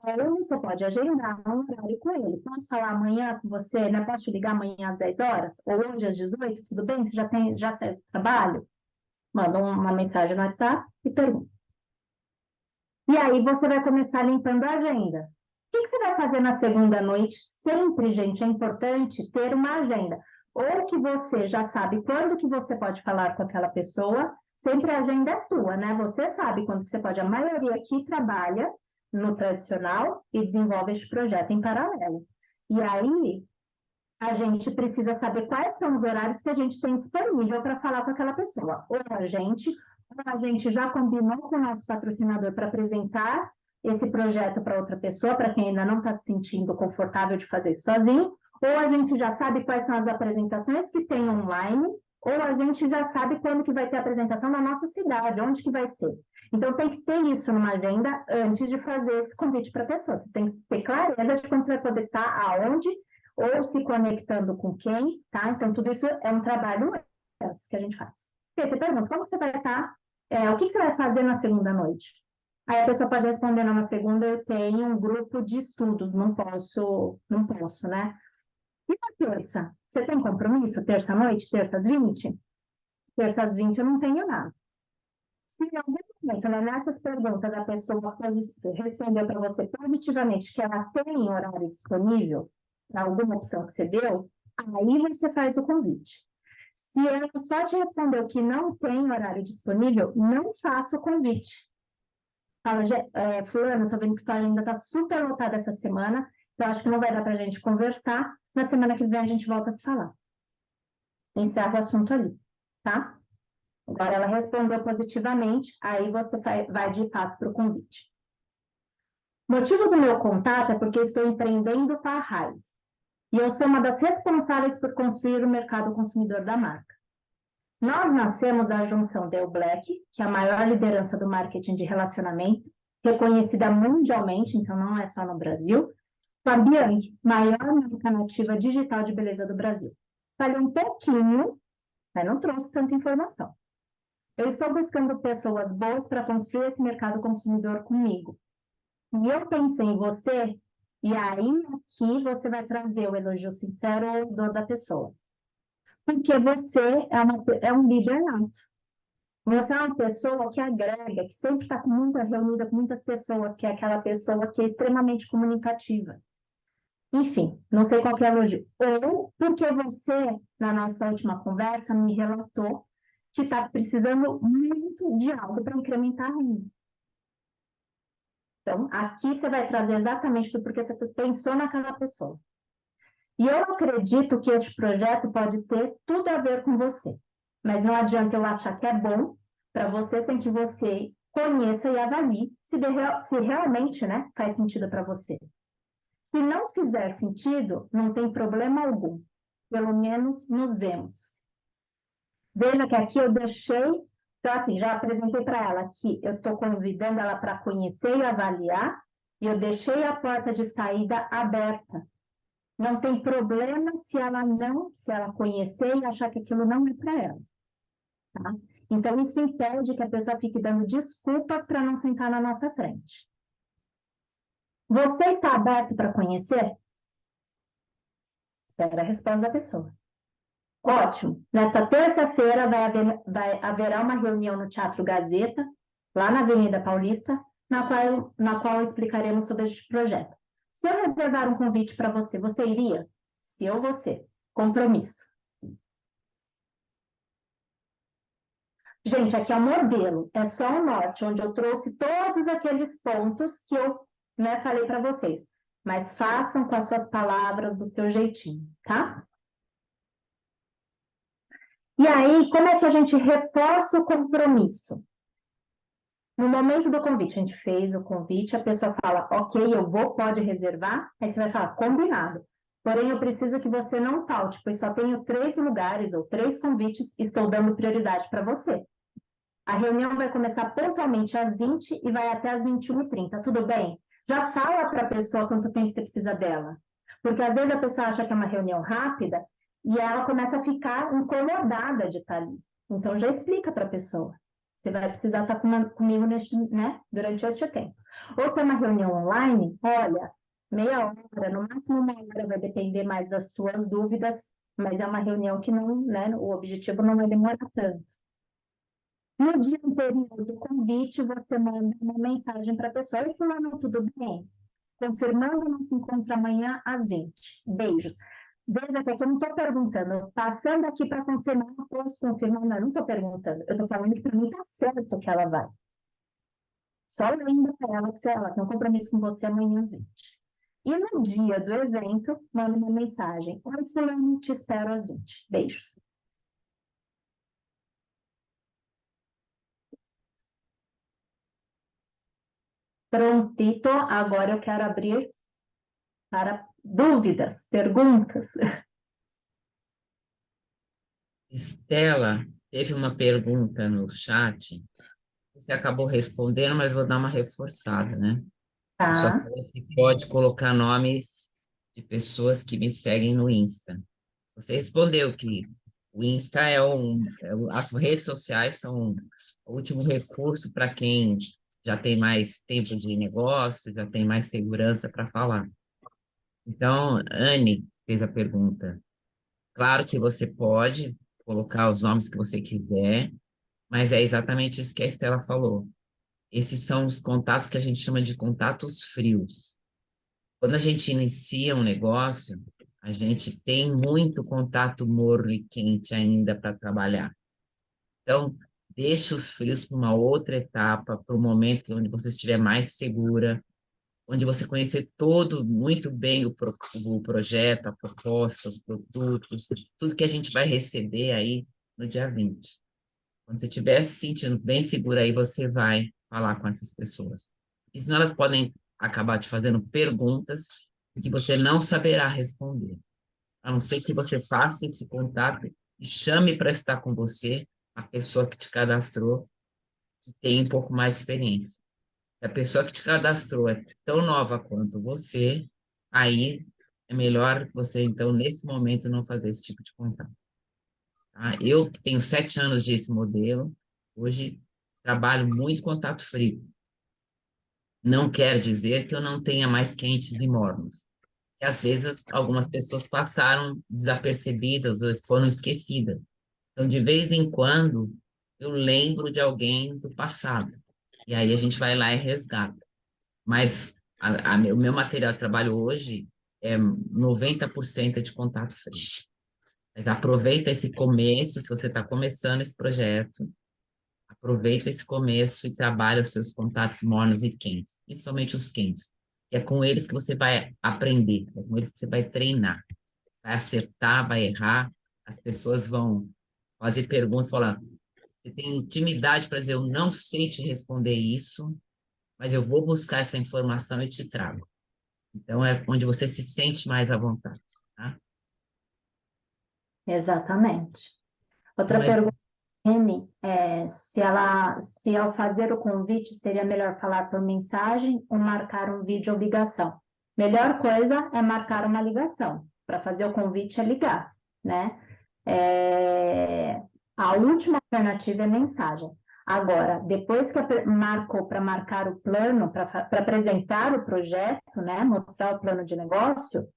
Ou você pode agendar um horário com ele. Posso falar amanhã com você, né? Posso te ligar amanhã às 10 horas? Ou hoje às 18? Tudo bem? Você já saiu do trabalho? Manda uma mensagem no WhatsApp e pergunta. E aí você vai começar limpando a agenda. O que você vai fazer na segunda noite? Sempre, gente, é importante ter uma agenda. Ou que você já sabe quando que você pode falar com aquela pessoa, sempre a agenda é tua, né? Você sabe quando que você pode. A maioria aqui trabalha no tradicional e desenvolve este projeto em paralelo. E aí, a gente precisa saber quais são os horários que a gente tem disponível para falar com aquela pessoa. Ou a gente já combinou com o nosso patrocinador para apresentar esse projeto para outra pessoa, para quem ainda não está se sentindo confortável de fazer isso sozinho, ou a gente já sabe quais são as apresentações que tem online, ou a gente já sabe quando que vai ter a apresentação na nossa cidade, onde que vai ser. Então, tem que ter isso numa agenda antes de fazer esse convite para a pessoa. Você tem que ter clareza de quando você vai poder estar, aonde, ou se conectando com quem, tá? Então, tudo isso é um trabalho que a gente faz. E aí você pergunta, como você vai estar, o que você vai fazer na segunda noite? Aí a pessoa pode responder, não, na segunda eu tenho um grupo de estudos, não posso, né? E na terça? Você tem compromisso? Terça-noite, terça às 20? Terça às 20 eu não tenho nada. Se em algum momento, né, nessas perguntas, a pessoa respondeu para você positivamente que ela tem horário disponível, para alguma opção que você deu, aí você faz o convite. Se ela só te respondeu que não tem horário disponível, não faça o convite. Fala, fulano, estou vendo que tua agenda está super lotada essa semana, então acho que não vai dar para a gente conversar. Na semana que vem a gente volta a se falar. Encerra o assunto ali, tá? Agora ela respondeu positivamente, aí você vai de fato para o convite. O motivo do meu contato é porque estou empreendendo com a RAI. E eu sou uma das responsáveis por construir o mercado consumidor da marca. Nós nascemos à junção da Black, que é a maior liderança do marketing de relacionamento, reconhecida mundialmente, então não é só no Brasil, com a Bianchi, maior marca nativa digital de beleza do Brasil. Falei um pouquinho, mas não trouxe tanta informação. Eu estou buscando pessoas boas para construir esse mercado consumidor comigo. E eu pensei em você, e aí aqui você vai trazer o elogio sincero da pessoa. Porque você é um líder nato. Você é uma pessoa que agrega, que sempre está reunida com muitas pessoas, que é aquela pessoa que é extremamente comunicativa. Enfim, não sei qual que é a lógica. Ou porque você, na nossa última conversa, me relatou que está precisando muito de algo para incrementar a renda. Então, aqui você vai trazer exatamente tudo porque você pensou naquela pessoa. E eu acredito que este projeto pode ter tudo a ver com você. Mas não adianta eu achar que é bom para você sem que você conheça e avalie se realmente, né, faz sentido para você. Se não fizer sentido, não tem problema algum. Pelo menos nos vemos. Veja que aqui eu deixei, então assim, já apresentei para ela que eu estou convidando ela para conhecer e avaliar, e eu deixei a porta de saída aberta. Não tem problema se ela conhecer e achar que aquilo não é para ela, tá? Então, isso impede que a pessoa fique dando desculpas para não sentar na nossa frente. Você está aberto para conhecer? Espera a resposta da pessoa. Ótimo. Nesta terça-feira haverá uma reunião no Teatro Gazeta, lá na Avenida Paulista, na qual explicaremos sobre este projeto. Se eu reservar um convite para você, você iria? Se ou você. Compromisso. Gente, aqui é o modelo, é só o norte, onde eu trouxe todos aqueles pontos que eu, né, falei para vocês. Mas façam com as suas palavras, do seu jeitinho, tá? E aí, como é que a gente reforça o compromisso? No momento do convite, a gente fez o convite, a pessoa fala, ok, eu vou, pode reservar. Aí você vai falar, combinado. Porém, eu preciso que você não falte, pois só tenho 3 lugares ou 3 convites e estou dando prioridade para você. A reunião vai começar pontualmente às 20 e vai até às 21h30. Tudo bem? Já fala para a pessoa quanto tempo você precisa dela. Porque às vezes a pessoa acha que é uma reunião rápida e ela começa a ficar incomodada de estar ali. Então já explica para a pessoa. Você vai precisar estar comigo né, durante este tempo. Ou se é uma reunião online, olha, meia hora, no máximo uma hora, vai depender mais das tuas dúvidas, mas é uma reunião que não, né, o objetivo não vai demorar tanto. No dia anterior do convite, você manda uma mensagem para a pessoa: oi, fulano, tudo bem? Confirmando nosso encontro amanhã às 20. Beijos. Veja que aqui eu não estou perguntando, passando aqui para confirmar, posso confirmar? Não, eu não estou perguntando. Eu estou falando que para mim está certo que ela vai. Só lembra para ela que ela tem um compromisso com você amanhã às 20. E no dia do evento, manda uma mensagem: oi, fulano, te espero às 20. Beijos. Prontito, agora eu quero abrir para dúvidas, perguntas. Estela, teve uma pergunta no chat, você acabou respondendo, mas vou dar uma reforçada, né? A pessoa Tá, falou se pode colocar nomes de pessoas que me seguem no Insta. Você respondeu que o Insta as redes sociais são o último recurso para quem já tem mais tempo de negócio, já tem mais segurança para falar. Então, Anne fez a pergunta. Claro que você pode colocar os nomes que você quiser, mas é exatamente isso que a Estela falou. Esses são os contatos que a gente chama de contatos frios. Quando a gente inicia um negócio, a gente tem muito contato morno e quente ainda para trabalhar. Então, deixe os frios para uma outra etapa, para o momento onde você estiver mais segura, onde você conhecer todo muito bem o projeto, a proposta, os produtos, tudo que a gente vai receber aí no dia 20. Quando você estiver se sentindo bem segura aí, você vai falar com essas pessoas. Porque senão elas podem acabar te fazendo perguntas que você não saberá responder. A não ser que você faça esse contato e chame para estar com você a pessoa que te cadastrou, que tem um pouco mais de experiência. Se a pessoa que te cadastrou é tão nova quanto você, aí é melhor você, então, nesse momento, não fazer esse tipo de contato. Tá? Eu que tenho 7 anos desse modelo, hoje trabalho muito contato frio. Não quer dizer que eu não tenha mais quentes e mornos. E às vezes algumas pessoas passaram desapercebidas ou foram esquecidas. Então, de vez em quando, eu lembro de alguém do passado. E aí a gente vai lá e resgata. Mas o meu material de trabalho hoje 90% de contato frio. Mas aproveita esse começo, se você está começando esse projeto, aproveita esse começo e trabalha os seus contatos mornos e quentes, principalmente os quentes. É com eles que você vai aprender, é com eles que você vai treinar, vai acertar, vai errar, as pessoas vão fazer perguntas, falar, você tem intimidade para dizer, eu não sei te responder isso, mas eu vou buscar essa informação e te trago. Então, é onde você se sente mais à vontade, tá? Exatamente. Outra Mas, pergunta, Reni, se ao fazer o convite seria melhor falar por mensagem ou marcar um vídeo ou ligação? Melhor coisa é marcar uma ligação. Para fazer o convite é ligar, né? A última alternativa é mensagem. Agora, depois que marcou para marcar o plano, para apresentar o projeto, né? Mostrar o plano de negócio,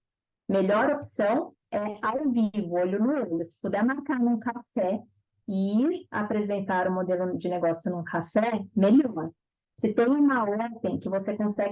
melhor opção é ao vivo, olho no olho. Se puder marcar num café e apresentar o modelo de negócio num café, melhor. Se tem uma open que você consegue